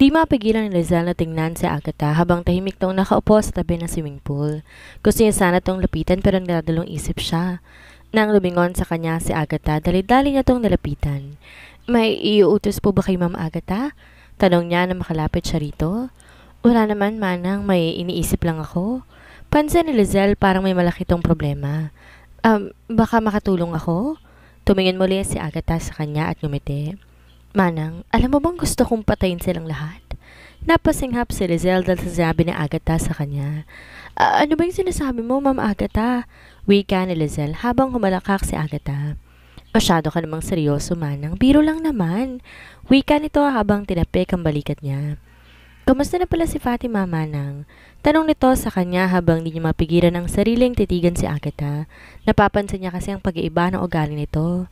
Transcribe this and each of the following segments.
Di mapigilan ni Lizelle na tingnan si Agatha habang tahimik tong nakaupo sa tabi ng swimming pool. Gusto niya sana tong lapitan pero nagdadalong isip siya. Nang lumingon sa kanya si Agatha, dali-dali niya tong nalapitan. May iuutos po ba kay Ma'am Agatha? Tanong niya na makalapit siya rito. Wala naman, Manang, may iniisip lang ako. Pansin ni Lizelle parang may malaki tong problema. Baka makatulong ako? Tumingin muli si Agatha sa kanya at ngumiti. Manang, alam mo bang gusto kong patayin silang lahat? Napasinghap si Lizelle dahil sa sinabi ni Agatha sa kanya. Ano ba yung sinasabi mo, Ma'am Agatha? Wika ni Lizelle habang humalakak si Agatha. Masyado ka namang seryoso, Manang. Biro lang naman. Wika nito habang tinapik ang balikat niya. Kamusta na pala si Fatima, Manang? Tanong nito sa kanya habang di niya mapigilan ang sariling titigan si Agatha. Napapansin niya kasi ang pag-iiba ng ugali nito.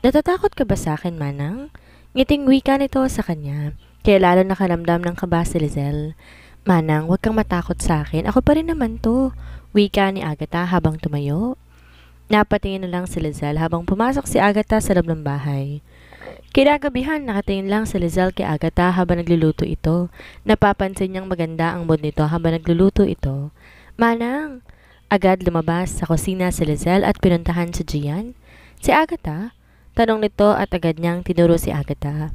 Natatakot ka ba sa akin, Manang? Ngiting wika nito sa kanya. Kaya lalo nakaramdam ng kaba si Lizelle. Manang, huwag kang matakot sa akin. Ako pa rin naman to. Wika ni Agatha habang tumayo. Napatingin na lang si Lizelle habang pumasok si Agatha sa loob ng bahay. Kinagabihan, nakatingin lang si Lizelle kay Agatha habang nagluluto ito. Napapansin niyang maganda ang mood nito habang nagluluto ito. Manang! Agad lumabas sa kusina si Lizelle at pinuntahan si Gian. Si Agatha? Tanong nito at agad niyang tinuro si Agatha.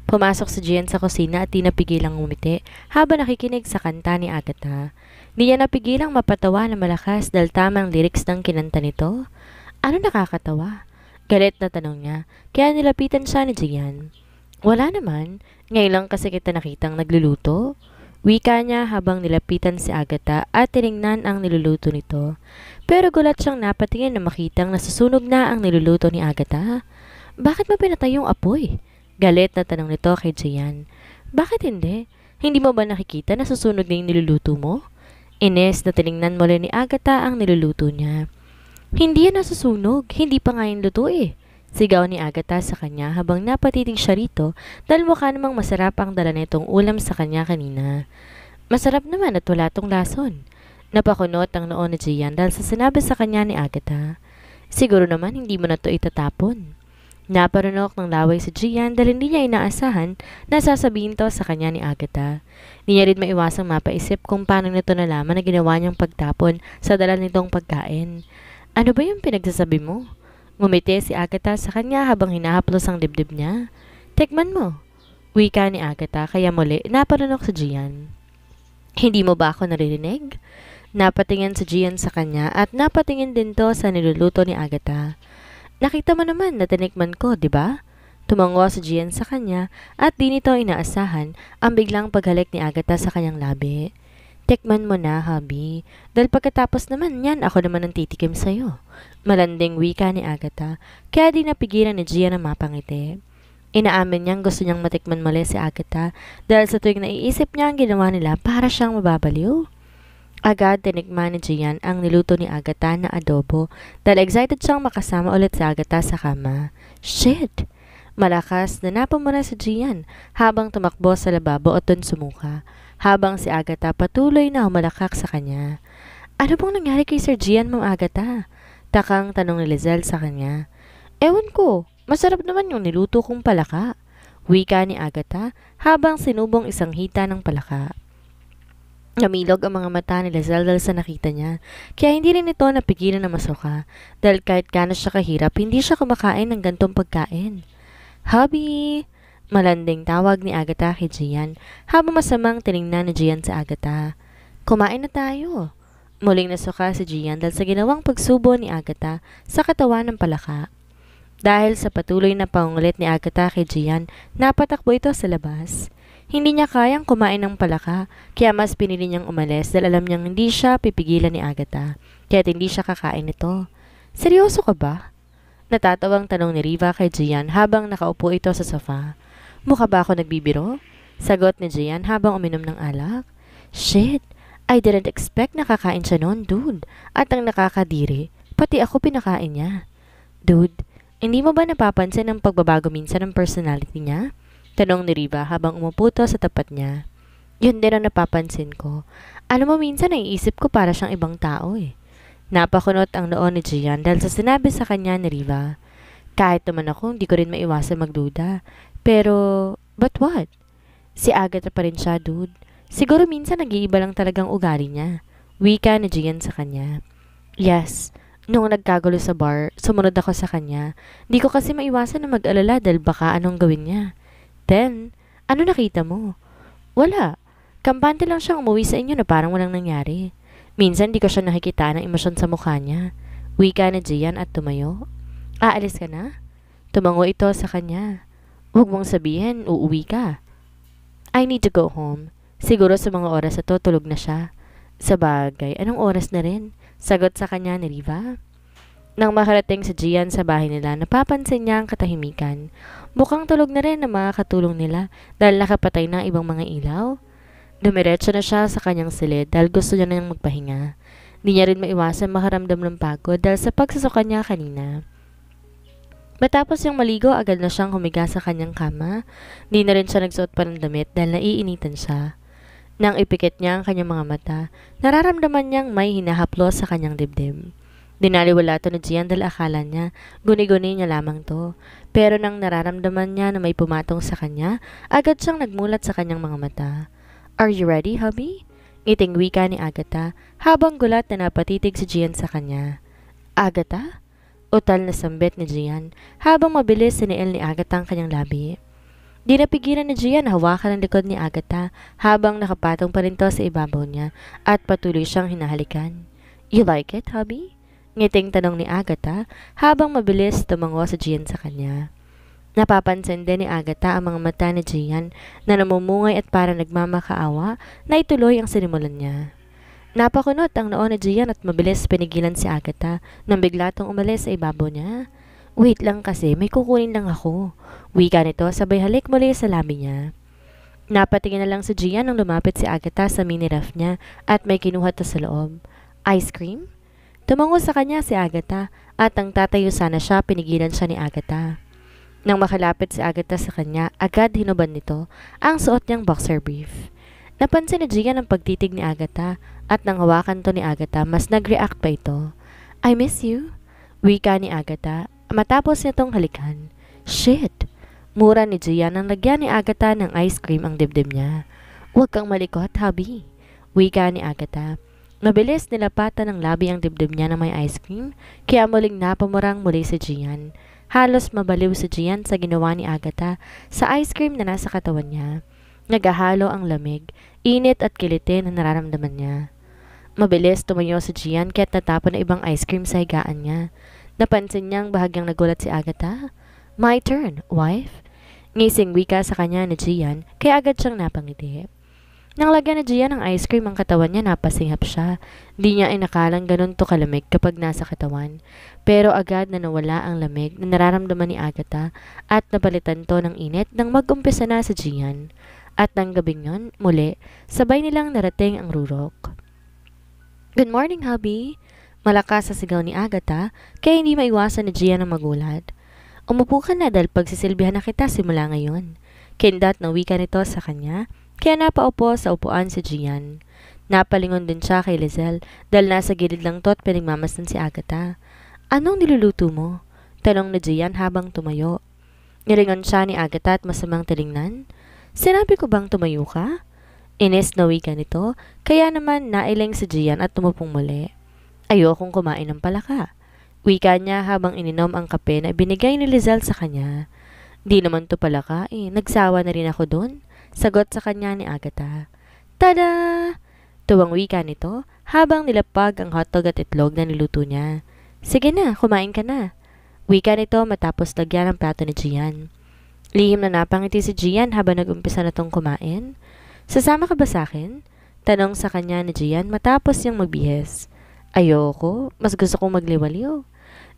Pumasok si Gian sa kusina at di napigilang ngumiti habang nakikinig sa kanta ni Agatha. Di niya napigilang mapatawa na malakas dahil tamang lyrics ng kinanta nito. Ano nakakatawa? Galit na tanong niya, kaya nilapitan siya ni Gian. Wala naman, ngayon lang kasi kita nakitang nagluluto. Wika niya habang nilapitan si Agatha at tiningnan ang niluluto nito. Pero gulat siyang napatingin na makitang nasusunog na ang niluluto ni Agatha. Bakit mo pinatay yung apoy? Galit na tanong nito kay Gian. Bakit hindi? Hindi mo ba nakikita na susunog na yung niluluto mo? Ines na tiningnan muli ni Agatha ang niluluto niya. Hindi yan nasusunog, hindi pa nga yung luto eh. Sigaw ni Agatha sa kanya habang napatitig siya rito dahil mukha namang masarap ang dala nitong ulam sa kanya kanina. Masarap naman at wala tong lason. Napakunot ang noon ni Gian dahil sa sinabi sa kanya ni Agatha. Siguro naman hindi mo na to itatapon. Naparunok ng laway si Gian dahil hindi niya inaasahan na sasabihin to sa kanya ni Agatha. Hindi niya rin maiwasang mapaisip kung paano nito nalaman na ginawa niyang pagtapon sa dala nitong pagkain. Ano ba yung pinagsasabi mo? Ngumiti si Agatha sa kanya habang hinahaplos ang dibdib niya. Tekman mo. Wika ni Agatha kaya muli naparunok si Gian. Hindi mo ba ako naririnig? Napatingin si Gian sa kanya at napatingin din to sa niluluto ni Agatha. Nakita mo naman na tinikman ko, di ba? Tumango si Gian sa kanya at di nito inaasahan ang biglang paghalik ni Agatha sa kanyang labi. Tikman mo na, hubby. Dahil pagkatapos naman yan, ako naman ang titikim sa'yo. Malanding wika ni Agatha, kaya di napigilan ni Gian na mapangiti. Inaamin niyang gusto niyang matikman muli si Agatha dahil sa tuwing naiisip niya ang ginawa nila para siyang mababaliw. Agad tinikman ni Gian ang niluto ni Agatha na adobo dahil excited siyang makasama ulit si Agatha sa kama. Shit! Malakas na napamura si Gian habang tumakbo sa lababo at dun sumuka, habang si Agatha patuloy na humalakak sa kanya. Ano bang nangyari kay Sir Gian, Ma'am Agatha? Takang tanong ni Lizelle sa kanya. Ewan ko, masarap naman yung niluto kong palaka. Wika ni Agatha habang sinubong isang hita ng palaka. Namilog ang mga mata ni Lizelle dahil sa nakita niya, kaya hindi rin ito napigilan na masuka dahil kahit gaano siya kahirap, hindi siya kumakain ng gantong pagkain. Hubby! Malanding tawag ni Agatha kay Gian habang masamang tiningnan ni Gian sa Agatha. Kumain na tayo. Muling nasuka si Gian dahil sa ginawang pagsubo ni Agatha sa katawan ng palaka. Dahil sa patuloy na pangungulit ni Agatha kay Gian, napatakbo ito sa labas. Hindi niya kayang kumain ng palaka, kaya mas pinili niyang umalis dahil alam niyang hindi siya pipigilan ni Agatha, kaya hindi siya kakain nito. Seryoso ka ba? Natatawang tanong ni Riva kay Gian habang nakaupo ito sa sofa. Mukha ba ako nagbibiro? Sagot ni Gian habang uminom ng alak. Shit! I didn't expect na kakain siya noon, dude. At ang nakakadiri, pati ako pinakain niya. Dude, hindi mo ba napapansin ang pagbabago minsan ng personality niya? Tanong ni Riva habang umupo sa tapat niya. Yun din ang napapansin ko. Alam mo minsan naiisip ko para siyang ibang tao eh. Napakunot ang noon ni Gian dahil sa sinabi sa kanya ni Riva. Kahit naman ako, hindi ko rin maiwasan magduda. Pero, but what? Si Agatha pa rin siya, dude. Siguro minsan nag-iiba lang talagang ugali niya. Wika ni Gian sa kanya. Yes, noong nagkagulo sa bar, sumunod ako sa kanya. Di ko kasi maiwasan na mag-alala dahil baka anong gawin niya. Then, ano nakita mo? Wala. Kampante lang siyang umuwi sa inyo na parang walang nangyari. Minsan di ko siya nakikita ng emosyon sa mukha niya. Wika ni Gian at tumayo. Aalis ka na? Tumango ito sa kanya. Huwag mong sabihin, uuwi ka. I need to go home. Siguro sa mga oras na to tulog na siya. Sa bagay, anong oras na rin? Sagot sa kanya ni Riva. Nang makarating si Gian sa bahay nila, napapansin niya ang katahimikan. Mukhang tulog na rin ang mga katulong nila dahil nakapatay na ang ibang mga ilaw. Dumiretso na siya sa kanyang silid dahil gusto niya nang magpahinga. Di niya rin maiwasan makaramdam ng pagod dahil sa pagsusuka niya kanina. Matapos yung maligo, agad na siyang humiga sa kanyang kama. Di na rin siya nagsuot pa ng damit dahil naiinitan siya. Nang ipikit niya ang kanyang mga mata, nararamdaman niyang may hinahaplos sa kanyang dibdib. Dinaliwala to ni Gian dahil akala niya, guni-guni niya lamang to. Pero nang nararamdaman niya na may pumatong sa kanya, agad siyang nagmulat sa kanyang mga mata. Are you ready, hubby? Ngiting wika ni Agatha habang gulat na napatitig si Gian sa kanya. Agatha? Utal na sambit ni Gian habang mabilis siniil ni Agatha ang kanyang labi. Di napigilan ni Gian na hawakan ang likod ni Agatha habang nakapatong pa rin to sa ibabaw niya at patuloy siyang hinahalikan. You like it, hubby? Ngiting tanong ni Agatha habang mabilis tumango si Gian sa kanya. Napapansin din ni Agatha ang mga mata ni Gian na namumungay at para nagmamakaawa na ituloy ang sinimulan niya. Napakunot ang noo ni Gian at mabilis pinigilan si Agatha nang bigla tong umalis sa ibabaw niya. Wait lang kasi, may kukunin lang ako. Wika nito sabay halik muli sa labi niya. Napatingin na lang si Gian nang lumapit si Agatha sa mini ref niya at may kinuha to sa loob. Ice cream? Tumango sa kanya si Agatha at ang tatayo sana siya, pinigilan siya ni Agatha. Nang makalapit si Agatha sa kanya, agad hinuban nito ang suot niyang boxer brief. Napansin ni Gian ang pagtitig ni Agatha at nang hawakan to ni Agatha, mas nag-react pa ito. I miss you, wika ni Agatha matapos nitong halikan. Shit! Mura ni Gian nang lagyan ni Agatha ng ice cream ang dibdib niya. Huwag kang malikot, hubby, wika ni Agatha. Mabilis nilapatan ng labi ang dibdib niya na may ice cream, kaya muling napamurang muli si Gian. Halos mabaliw si Gian sa ginawa ni Agatha sa ice cream na nasa katawan niya. Nagahalo ang lamig, init at kilitin na nararamdaman niya. Mabilis tumayo si Gian kaya't natapon na ibang ice cream sa higaan niya. Napansin niyang bahagyang nagulat si Agatha. My turn, wife. Ngising wika sa kanya ni Gian kaya agad siyang napangiti. Nang lagyan ni Gian ng ice cream ang katawan niya, napasinghap siya. Di niya inakalang ganun to kalamig kapag nasa katawan. Pero agad na nawala ang lamig na nararamdaman ni Agatha at napalitan to ng init nang mag-umpisa na si Gian. At nang gabing yun, muli, sabay nilang narating ang rurok. Good morning, hubby. Malakas sa sigaw ni Agatha, kaya hindi maiwasan ni Gian ang magulat. Umupo ka na dahil pagsisilbihan na kita simula ngayon. Kindat ng wika nito sa kanya, kaya napaupo sa upuan si Gian. Napalingon din siya kay Lizelle dahil nasa gilid lang to at pinagmamasdan si Agatha. Anong niluluto mo? Tanong ni Gian habang tumayo. Nilingon siya ni Agatha at masamang tilingnan. Sinabi ko bang tumayo ka? Inis na wika nito, kaya naman nailing si Gian at tumupong muli. Ayokong kumain ng palaka. Wika niya habang ininom ang kape na binigay ni Lizelle sa kanya. Di naman to palaka nagsawa na rin ako doon. Sagot sa kanya ni Agatha. Tada! Tuwang wika nito habang nilapag ang hotdog at itlog na niluto niya. Sige na, kumain ka na. Wika nito matapos lagyan ang plato ni Gian. Lihim na napangiti si Gian habang nag-umpisa na tong kumain. Sasama ka ba sa akin? Tanong sa kanya ni Gian matapos niyang magbihis. Ayoko, mas gusto kong magliwaliw.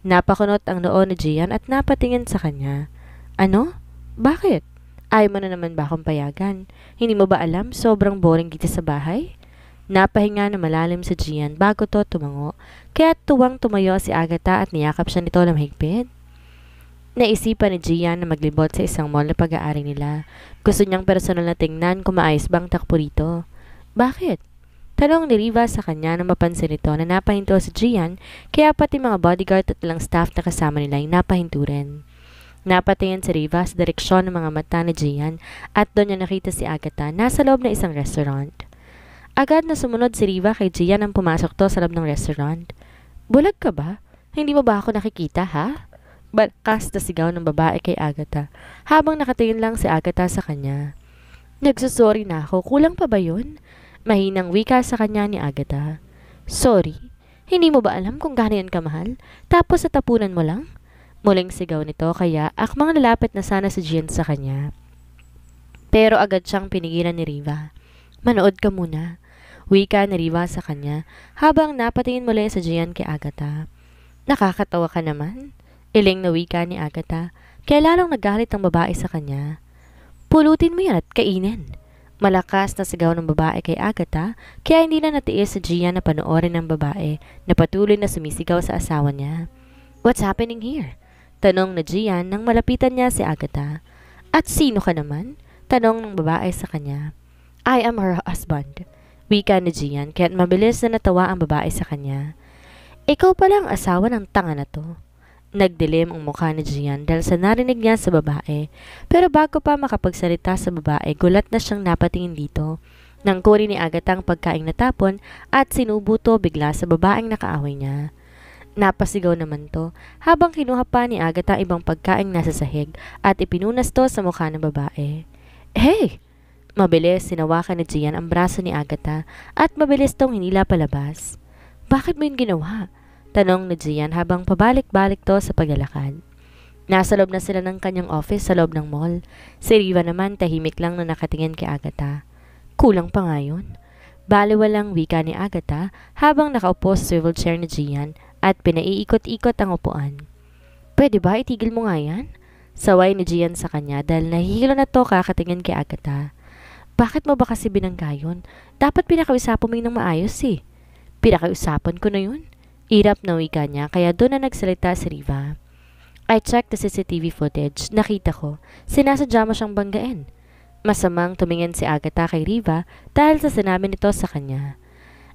Napakunot ang noo ni Gian at napatingin sa kanya. Ano? Bakit? Ayaw mo na naman ba akong payagan? Hindi mo ba alam sobrang boring dito sa bahay? Napahinga na malalim si Gian bago to tumango, kaya tuwang tumayo si Agatha at niyakap siya nito ng mahigpit. Naisipan ni Gian na maglibot sa isang mall na pag-aari nila. Gusto niyang personal na tingnan kung maayos bang takbo rito. Bakit? Tanong ni Riva sa kanya na mapansin nito na napahinto si Gian, kaya pati mga bodyguard at ilang staff na kasama nila ay napahinto rin. Napatingin si Riva sa direksyon ng mga mata ni Gian at doon niya nakita si Agatha nasa loob ng isang restaurant. Agad na sumunod si Riva kay Gian nang pumasok to sa loob ng restaurant. Bulag ka ba? Hindi mo ba ako nakikita, ha? Balkas na sigaw ng babae kay Agatha habang nakatingin lang si Agatha sa kanya. Nagsusorry na ako, kulang pa ba yun? Mahinang wika sa kanya ni Agatha. Sorry? Hindi mo ba alam kung gaano yan kamahal? Tapos sa tapunan mo lang? Muling sigaw nito kaya akmang lalapit na sana si Gian sa kanya. Pero agad siyang pinigilan ni Riva. Manood ka muna. Wika ni Riva sa kanya habang napatingin muli sa Gian kay Agatha. Nakakatawa ka naman. Iling na wika ni Agatha kaya lalong nagalit ang babae sa kanya. Pulutin mo yan at kainin. Malakas na sigaw ng babae kay Agatha kaya hindi na natiis sa Gian na panoorin ng babae na patuloy na sumisigaw sa asawa niya. What's happening here? Tanong na Gian nang malapitan niya si Agatha. At sino ka naman? Tanong ng babae sa kanya. I am her husband. Wika ni Gian kaya't mabilis na natawa ang babae sa kanya. Ikaw pala ang asawa ng tanga na to. Nagdilim ang mukha ni Gian dahil sa narinig niya sa babae. Pero bago pa makapagsalita sa babae, gulat na siyang napatingin dito. Nang kuri ni Agatha ang pagkaing natapon at sinubuto bigla sa babaeng nakaaway niya. Napasigaw naman to habang kinuha pa ni Agatha ibang pagkaing nasa sahig at ipinunas to sa mukha ng babae. Hey! Mabilis sinawakan ni Gian ang braso ni Agatha at mabilis tong hinila palabas. Bakit mo yun ginawa? Tanong ni Gian habang pabalik-balik to sa paglalakad. Nasa loob na sila ng kanyang office sa loob ng mall. Si Riva naman tahimik lang na nakatingin kay Agatha. Kulang pa nga yun. Baliwalang wika ni Agatha habang nakaupo sa swivel chair ni Gian at pinaiikot-ikot ang upuan. Pwede ba itigil mo nga yan? Saway ni Gian sa kanya dahil nahihilo na to kakatingin kay Agatha. Bakit mo ba kasi binangga yun? Dapat pinakawisapan mo yun ng maayos eh. Pinakawisapan ko na yun. Irap na wika niya kaya doon na nagsalita si Riva. I checked the CCTV footage. Nakita ko. Sinasadya mo siyang banggain. Masamang tumingin si Agatha kay Riva dahil sa sinabi nito sa kanya.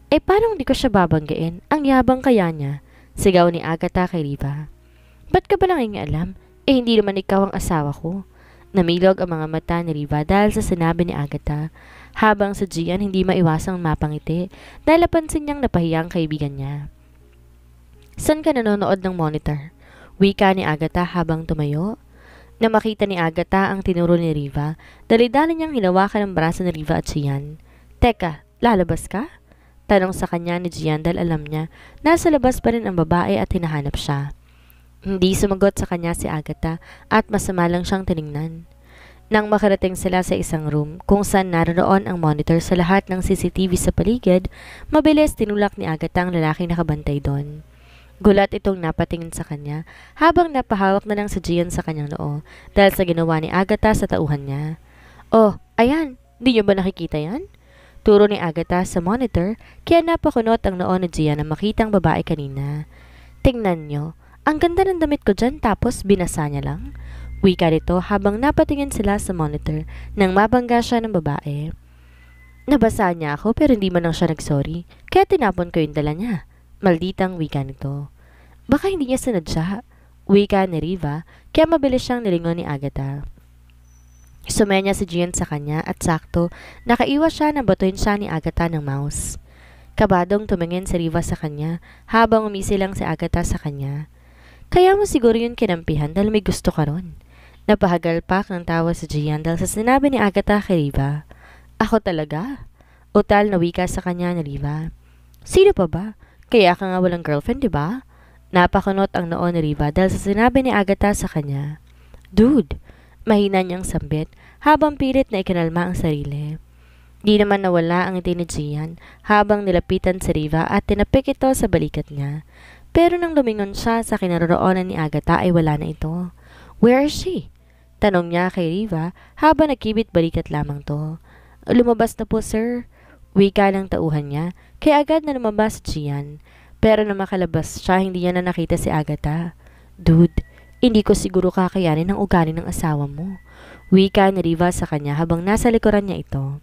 Paano hindi ko siya babanggain? Ang yabang kaya niya. Sigaw ni Agatha kay Riva. Ba't ka ba lang alam? Hindi naman ikaw ang asawa ko. Namilog ang mga mata ni Riva dahil sa sinabi ni Agatha. Habang sa Gian hindi maiwasang mapangiti dahil napansin niyang napahiya ang kaibigan niya. San ka nanonood ng monitor? Wika ni Agatha habang tumayo. Na makita ni Agatha ang tinuro ni Riva, dali-dali niyang hinawakan ang braso ni Riva at Gian. Teka, lalabas ka? Tanong sa kanya ni Gian dahil alam niya nasa labas pa rin ang babae at hinahanap siya. Hindi sumagot sa kanya si Agatha at masama lang siyang tiningnan. Nang makarating sila sa isang room kung saan naroon ang monitor sa lahat ng CCTV sa paligid, mabilis tinulak ni Agatha ang lalaking nakabantay doon. Gulat itong napatingin sa kanya habang napahawak na lang sa Gian sa kanyang noo dahil sa ginawa ni Agatha sa tauhan niya. Oh, ayan, di niyo ba nakikita yan? Turo ni Agatha sa monitor kaya napakunot ang noo ni Gian na makita ang babae kanina. Tingnan niyo, ang ganda ng damit ko dyan tapos binasa niya lang. Wika nito habang napatingin sila sa monitor nang mabangga siya ng babae. Nabasa niya ako pero hindi man lang siya nagsorry kaya tinapon ko yung dala niya. Malditang wika nito. Baka hindi niya sinadya. Wika ni Riva kaya mabilis siyang nilingon ni Agatha. Sumenya si Gian sa kanya at sakto nakaiwas siya na batuhin siya ni Agatha ng mouse. Kabadong tumingin si Riva sa kanya habang umisi lang si Agatha sa kanya. Kaya mo siguro yun kinampihan dahil may gusto ka ron. Napahagalpak ng tawa si Gian dahil sa sinabi ni Agatha kay Riva. Ako talaga? Utal na wika sa kanya ni Riva. Sino pa ba? Kaya ka nga walang girlfriend, di ba? Napakunot ang noo ni Riva dahil sa sinabi ni Agatha sa kanya. Dude, mahina niyang sambit habang pilit na ikinalma ang sarili. Di naman nawala ang ngiti ni Gian habang nilapitan si Riva at tinapik ito sa balikat niya. Pero nang lumingon siya sa kinaroroonan ni Agatha ay wala na ito. Where is she? Tanong niya kay Riva habang nagkibit balikat lamang to. Lumabas na po sir. Wika ng tauhan niya kaya agad na lumabas si Gian. Pero na makalabas siya hindi niya na nakita si Agatha. Dude, hindi ko siguro kakayanin ang ugali ng asawa mo. Wika ni Riva sa kanya habang nasa likuran niya ito.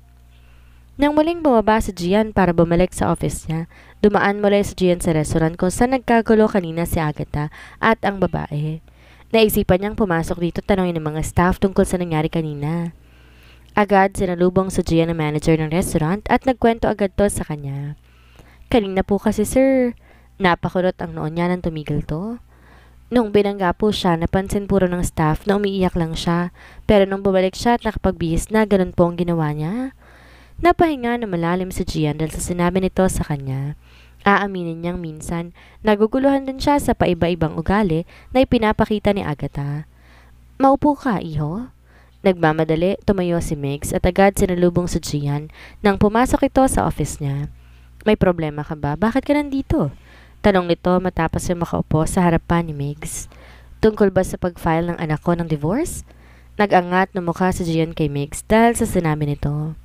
Nang muling bumaba si Gian para bumalik sa office niya, dumaan muli si Gian sa restaurant kung saan nagkagulo kanina si Agatha at ang babae. Naisipan niyang pumasok dito tanongin ng mga staff tungkol sa nangyari kanina. Agad sinalubong sa Gian na manager ng restaurant at nagkwento agad to sa kanya. Kanina po kasi sir, napakulot ang noon niya nang tumigil to. Nung binangga po siya, napansin puro ng staff na umiiyak lang siya, pero nung bumalik siya at nakapagbihis na, ganun po ang ginawa niya. Napahinga na malalim si Gian dahil sa sinabi nito sa kanya. Aaminin niyang minsan, naguguluhan din siya sa paiba-ibang ugali na ipinapakita ni Agatha. Maupo ka, iho? Nagmamadali, tumayo si Migs at agad sinalubong si Gian nang pumasok ito sa office niya. May problema ka ba? Bakit ka nandito? Tanong nito matapos yung makaupo sa harapan ni Migs. Tungkol ba sa pag-file ng anak ko ng divorce? Nag-angat na mukha si Gian kay Migs dahil sa sinabi nito.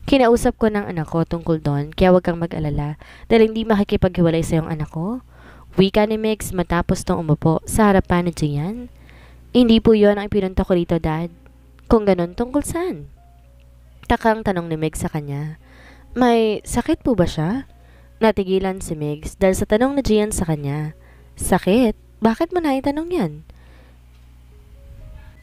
Kinausap ko ng anak ko tungkol doon kaya huwag kang mag-alala dahil hindi makikipaghiwalay sa iyong anak ko. Wika ni Migs matapos tong umupo sa harapan ni Gian. Hindi po yon ang pinunta ko rito, Dad. Kung ganun, tungkol saan? Takang tanong ni Migs sa kanya. May sakit po ba siya? Natigilan si Migs dahil sa tanong ni Gian sa kanya. Sakit? Bakit mo naitanong yan?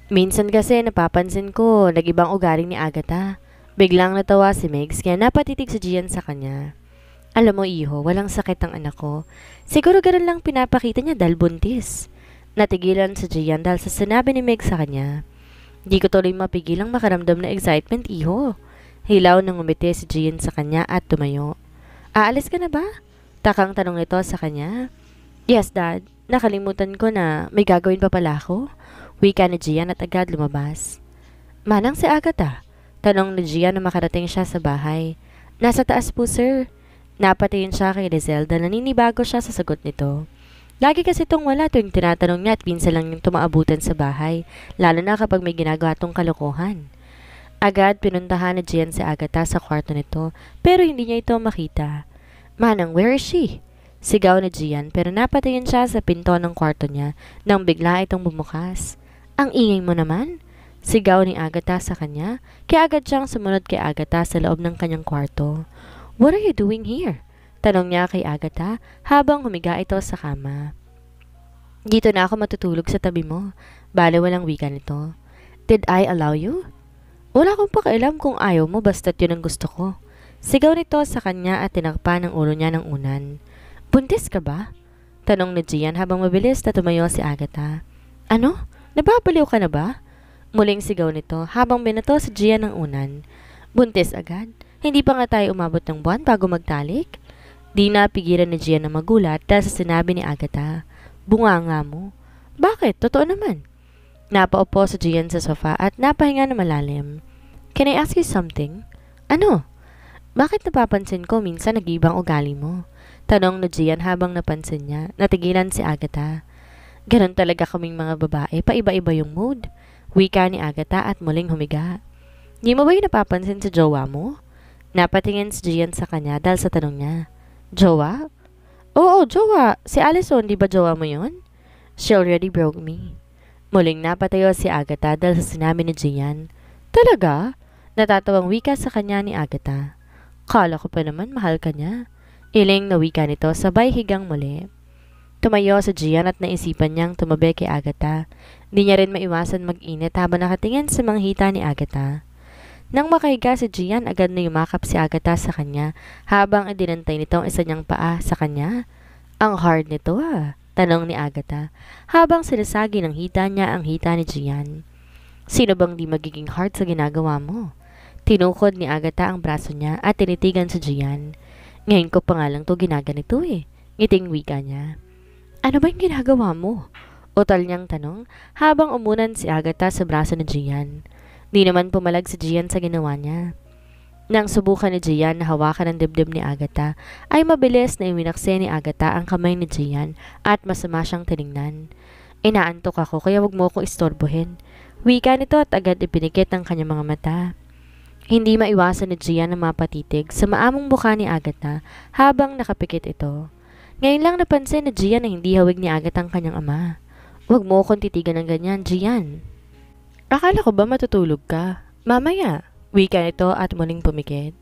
Minsan kasi napapansin ko nag-ibang ugali ni Agatha. Biglang natawa si Migs kaya napatitig si Gian sa kanya. Alam mo iho, walang sakit ang anak ko. Siguro ganun lang pinapakita niya dahil buntis. Natigilan si Gian dahil sa sinabi ni Migs sa kanya. Di ko tuloy mapigilang makaramdam na excitement iho. Hilaw nang umiti si Gian sa kanya at tumayo. Aalis ka na ba? Takang tanong nito sa kanya. Yes, Dad. Nakalimutan ko na may gagawin pa pala ako. Wika ni Gian at agad lumabas. Manang si Agatha? Tanong ni Gian na makarating siya sa bahay. Nasa taas po, sir. Napatingin siya kay Lizelda na naninibago siya sa sagot nito. Lagi kasi itong wala tuwing tinatanong niya at pinsa lang yung tumaabutan sa bahay, lalo na kapag may ginagawa tong kalokohan. Agad pinuntahan ni Gian si Agatha sa kwarto nito pero hindi niya ito makita. Manang, where is she? Sigaw ni Gian pero napatingin siya sa pinto ng kwarto niya nang bigla itong bumukas. Ang ingay mo naman? Sigaw ni Agatha sa kanya kaya agad siyang sumunod kay Agatha sa loob ng kanyang kwarto. What are you doing here? Tanong niya kay Agatha habang humiga ito sa kama. Dito na ako matutulog sa tabi mo. Bale walang wika nito. Did I allow you? Wala akong pakialam kung ayaw mo basta't yun ang gusto ko. Sigaw nito sa kanya at tinakpan ang ulo niya ng unan. Buntis ka ba? Tanong ni Gian habang mabilis na tumayo si Agatha. Ano? Nababaliw ka na ba? Muling sigaw nito habang binato si Gian ng unan. Buntis agad? Hindi pa nga tayo umabot ng buwan bago magtalik? Di na pigilan ni Gian na magulat dahil sa sinabi ni Agatha. Bunganga mo. Bakit? Totoo naman. Napaupo si Gian sa sofa at napahinga na malalim. Can I ask you something? Ano? Bakit napapansin ko minsan nag-ibang ugali mo? Tanong ni Gian habang napansin niya. Natigilan si Agatha. Ganon talaga kaming mga babae, paiba-iba yung mood. Wika ni Agatha at muling humiga. Di mo ba yung napapansin sa jowa mo? Napatingin si Gian sa kanya dahil sa tanong niya. Jowa? Oo, jowa. Si Allison, di ba jowa mo yun? She already broke me. Muling napatayo si Agatha dahil sa sinabi ni Gian. Talaga? Natatawang wika sa kanya ni Agatha. Kala ko pa naman mahal ka niya. Iling na wika nito sabay higang muli. Tumayo si Gian at naisipan niyang tumabi kay Agatha. Di niya rin maiwasan mag-init habang nakatingin sa mga hita ni Agatha. Nang makahiga si Gian, agad na yumakap si Agatha sa kanya habang idinantay nito ang isa niyang paa sa kanya. Ang hard nito tanong ni Agatha habang sinasagi ng hita niya ang hita ni Gian. Sino bang di magiging hard sa ginagawa mo? Tinukod ni Agatha ang braso niya at tinitigan si Gian. Ngayon ko pa nga lang to ginaganito Ngiting wika niya. Ano ba yung ginagawa mo? Utal niyang tanong habang umunan si Agatha sa braso ni Gian. Di naman pumalag si Gian sa ginawa niya. Nang subukan ni Gian na hawakan ang dibdib ni Agatha, ay mabilis na iwinakse ni Agatha ang kamay ni Gian at masama siyang tiningnan. Inaantok ako kaya wag mo akong istorbohin. Wika nito at agad ipinikit ang kanyang mga mata. Hindi maiwasan ni Gian na mapatitig sa maamong mukha ni Agatha habang nakapikit ito. Ngayon lang napansin ni Gian na hindi hawig ni Agatha ang kanyang ama. Wag mo akong titigan ng ganyan, Gian. Akala ko ba matutulog ka? Mamaya. Wika nito at muling pumikit.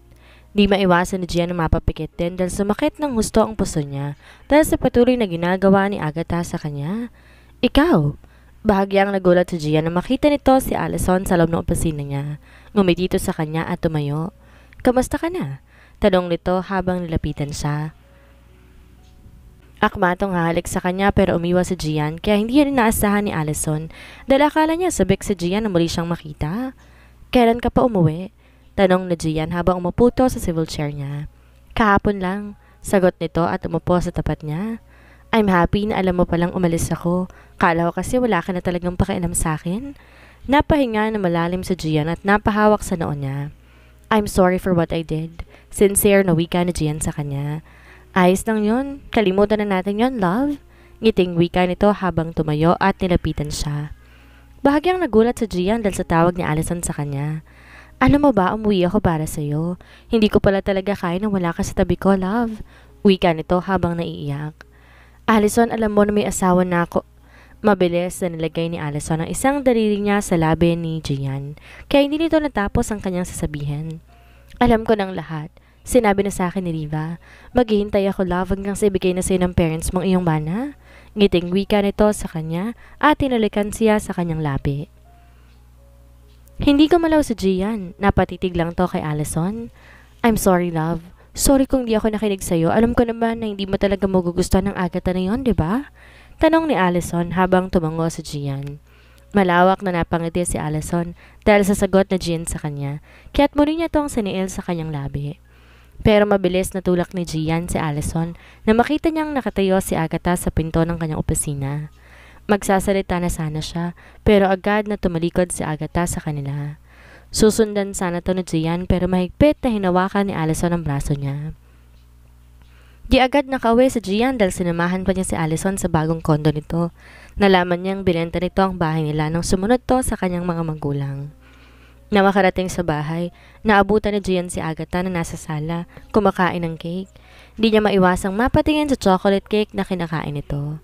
Di maiwasan ni Gian na mapapikit din dahil sumakit ng husto ang puso niya dahil sa patuloy na ginagawa ni Agatha sa kanya. Ikaw, Bahagyang nagulat si Gian na makita nito si Allison sa loob ng opisina niya. Ngumiti ito sa kanya at tumayo. "Kamusta ka na?" tanong nito habang nilapitan siya. Akma itong hahalik sa kanya pero umiwas si Gian kaya hindi rin naasahan ni Allison dahil akala niya sabik si Gian na muli siyang makita. "Kailan ka pa umuwi?" tanong ni Gian habang umupo sa swivel chair niya. "Kahapon lang," sagot nito at umupo sa tapat niya. "I'm happy na alam mo palang umalis ako. Kala ko kasi wala ka na talagang pakialam sa akin." Napahinga na malalim si Gian at napahawak sa noo niya. "I'm sorry for what I did." Sincere na wika ni Gian sa kanya. "Ayos lang yun. Kalimutan na natin yon, love." Ngiting wika nito habang tumayo at nilapitan siya. Bahagyang nagulat si Gian dahil sa tawag ni Allison sa kanya. "Alam mo ba, umuwi ako para sa'yo. Hindi ko pala talaga kaya na wala ka sa tabi ko, love." Wika nito habang naiiyak. "Allison, alam mo na may asawa na ako." Mabilis na nilagay ni Allison ang isang daliri niya sa labi ni Gian, kaya hindi nito natapos ang kanyang sasabihin. "Alam ko ng lahat. Sinabi na sa akin ni Riva. Maghihintay ako, love, hanggang sa ibigay na sa'yo ng parents mong iyong mana." Ngiting wika nito sa kanya at tinalikan siya sa kanyang labi. Hindi ko malaw si Gian. Napatitig lang to kay Allison. "I'm sorry, love. Sorry kung di ako nakinig sa'yo. Alam ko naman na hindi mo talaga magugustuhan ng Agatha na yon, di ba?" Tanong ni Allison habang tumango si Gian. Malawak na napangiti si Allison dahil sa sagot na Gian sa kanya, kaya't muli niya tong siniil sa kanyang labi. Pero mabilis na tulak ni Gian si Allison na makita niyang nakatayo si Agatha sa pinto ng kanyang opisina. Magsasalita na sana siya pero agad na tumalikod si Agatha sa kanila. Susundan sana to ni Gian pero mahigpit na hinawakan ni Allison ang braso niya. Di agad nakauwi si Gian dahil sinamahan pa niya si Allison sa bagong kondo nito. Nalaman niyang binenta nito ang bahay nila nang sumunod to sa kanyang mga magulang. Na makarating sa bahay, naabutan ni Gian si Agatha na nasa sala, kumakain ng cake. Di niya maiwasang mapatingin sa chocolate cake na kinakain nito.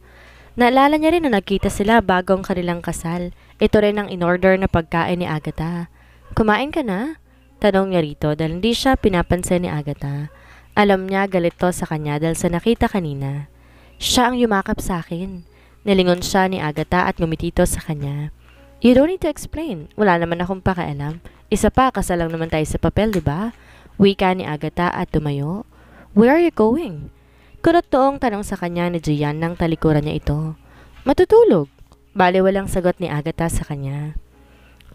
Naalala niya rin na nagkita sila bago ang kanilang kasal. Ito rin ang in-order na pagkain ni Agatha. "Kumain ka na?" tanong niya rito dahil hindi siya pinapansin ni Agatha. Alam niya galit to sa kanya dahil sa nakita kanina. Siya ang yumakap sa akin. Nilingon siya ni Agatha at ngumiti to sa kanya. "You don't need to explain. Wala naman akong pakialam. Isa pa, kasal lang naman tayo sa papel, di ba?" Wika ni Agatha at tumayo. "Where are you going?" Kurot toong tanong sa kanya ni Gian nang talikuran niya ito. "Matutulog." Bale walang sagot ni Agatha sa kanya.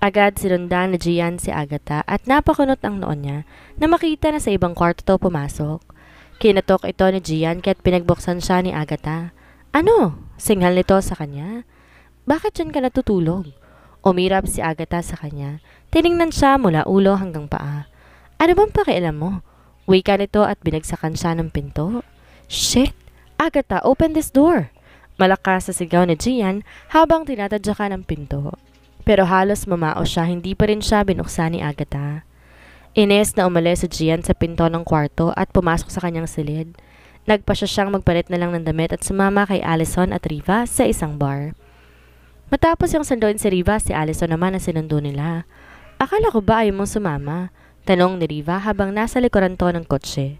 Agad sinundan ni Gian si Agatha at napakunot ang noon niya na makita na sa ibang kwarto to pumasok. Kinatok ito ni Gian kaya't pinagbuksan siya ni Agatha. "Ano?" Singhal nito sa kanya. "Bakit dyan ka natutulog?" Umirap si Agatha sa kanya. Tiningnan siya mula ulo hanggang paa. "Ano bang pakialam mo?" Wika nito at binagsakan siya ng pinto. "Shit! Agatha, open this door!" Malakas sa sigaw ni Gian habang tinatadyakan ang pinto. Pero halos mamao siya, hindi pa rin siya binuksan ni Agatha. Ines na umalis si Gian sa pinto ng kwarto at pumasok sa kanyang silid. Nagpasya siyang magpalit na lang ng damit at sumama kay Allison at Riva sa isang bar. Matapos yung sunduin si Riva, si Allison naman ang sinundo nila. "Akala ko ba ayaw mong sumama?" tanong ni Riva habang nasa likuran to ng kotse.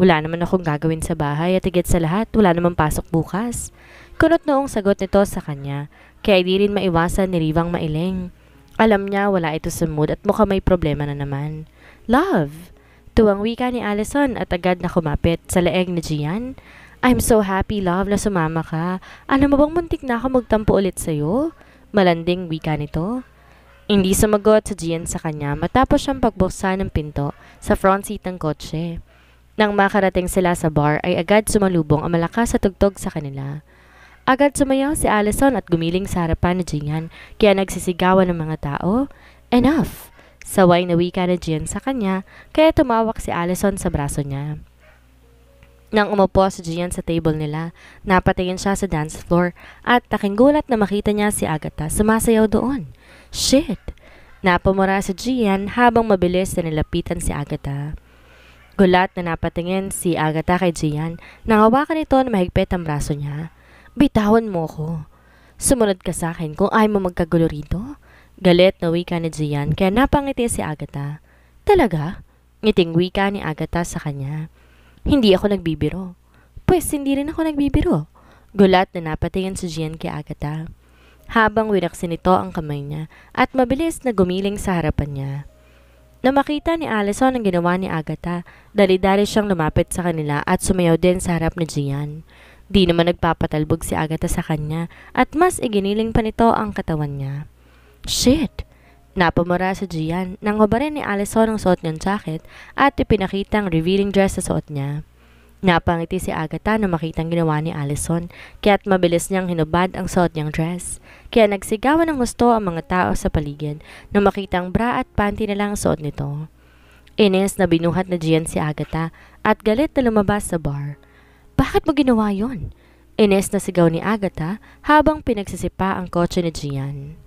"Wala naman akong gagawin sa bahay at higit sa lahat, wala namang pasok bukas." Kunot noong sagot nito sa kanya, kaya di rin maiwasan ni Rivang mailing. Alam niya wala ito sa mood at mukhang may problema na naman. "Love!" Tuwang wika ni Allison at agad na kumapit sa leeg ni Gian. "I'm so happy, love, na sumama ka. Alam mo bang muntik na ako magtampo ulit sa'yo?" Malanding wika nito. Hindi sumagot si Gian sa kanya matapos siyang pagbuksan ng pinto sa front seat ng kotse. Nang makarating sila sa bar ay agad sumalubong ang malakas sa tugtog sa kanila. Agad sumayaw si Allison at gumiling sa harapan ni Gian kaya nagsisigawan ng mga tao. "Enough!" Saway na wika ni Gian sa kanya kaya tumawak si Allison sa braso niya. Nang umupo si Gian sa table nila, napatingin siya sa dance floor at nakinggulat na makita niya si Agatha sumasayaw doon. "Shit!" Napamura si Gian habang mabilis na nilapitan si Agatha. Gulat na napatingin si Agatha kay Gian nang hawakan ito na mahigpit ang braso niya. "Bitawan mo ko. Sumunod ka sa akin kung ayaw mo magkagulo rito." Galit na wika ni Gian kaya napangiti si Agatha. "Talaga?" Ngiting wika ni Agatha sa kanya. "Hindi ako nagbibiro." "Pues hindi rin ako nagbibiro." Gulat na napatingin si Gian kay Agatha. habang winaksin nito ang kamay niya at mabilis na gumiling sa harapan niya. Na makita ni Allison ang ginawa ni Agatha, dali-dali siyang lumapit sa kanila at sumayaw din sa harap ni Gian. Di naman nagpapatalbog si Agatha sa kanya at mas iginiling pa nito ang katawan niya. Shit! Napamura sa Gian nang hubarin ni Allison ang suot niyang jacket at ipinakita ang revealing dress sa suot niya. Napangiti si Agatha na makitang ginawa ni Allison, kaya't mabilis niyang hinubad ang suot niyang dress. Kaya nagsigawan ng gusto ang mga tao sa paligid na makitang bra at panty na lang ang suot nito. Inis na binuhat na Gian si Agatha at galit na lumabas sa bar. Bakit mo ginawa yon? Inis na sigaw ni Agatha habang pinagsisipa ang kotse ni Gian.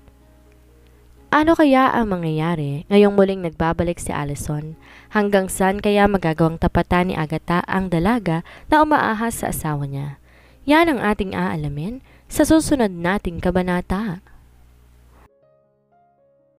Ano kaya ang mangyayari ngayong muling nagbabalik si Allison? Hanggang saan kaya magagawang tapatan ni Agatha ang dalaga na umaahas sa asawa niya? Yan ang ating aalamin sa susunod nating kabanata.